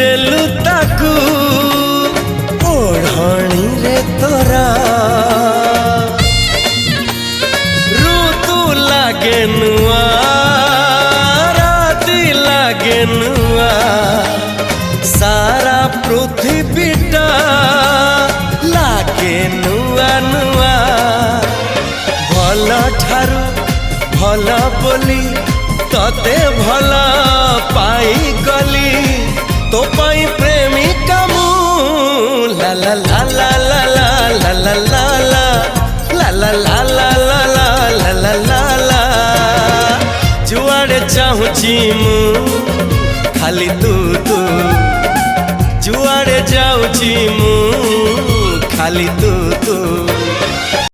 ଦେଲୁ ତାକୁ ଓଢ଼ଣୀରେ ତୋରା ଋତୁ ଲାଗେ ନୂଆ ରାତି ଲାଗେ ନୂଆ ସାରା ପୃଥିବୀଟା ଲାଗେ ନୂଆ ନୂଆ ଭଲ ଠାରୁ ଭଲ ବୋଲି तते भल पाईगली तो पाई प्रेमिका मु ला ला ला ला ला ला ला ला ला ला ला ला ला ला ला ला ला ला जुआड़े चाहूची मु खाली तू तू जुआड़े जाऊची मु खाली तू तू।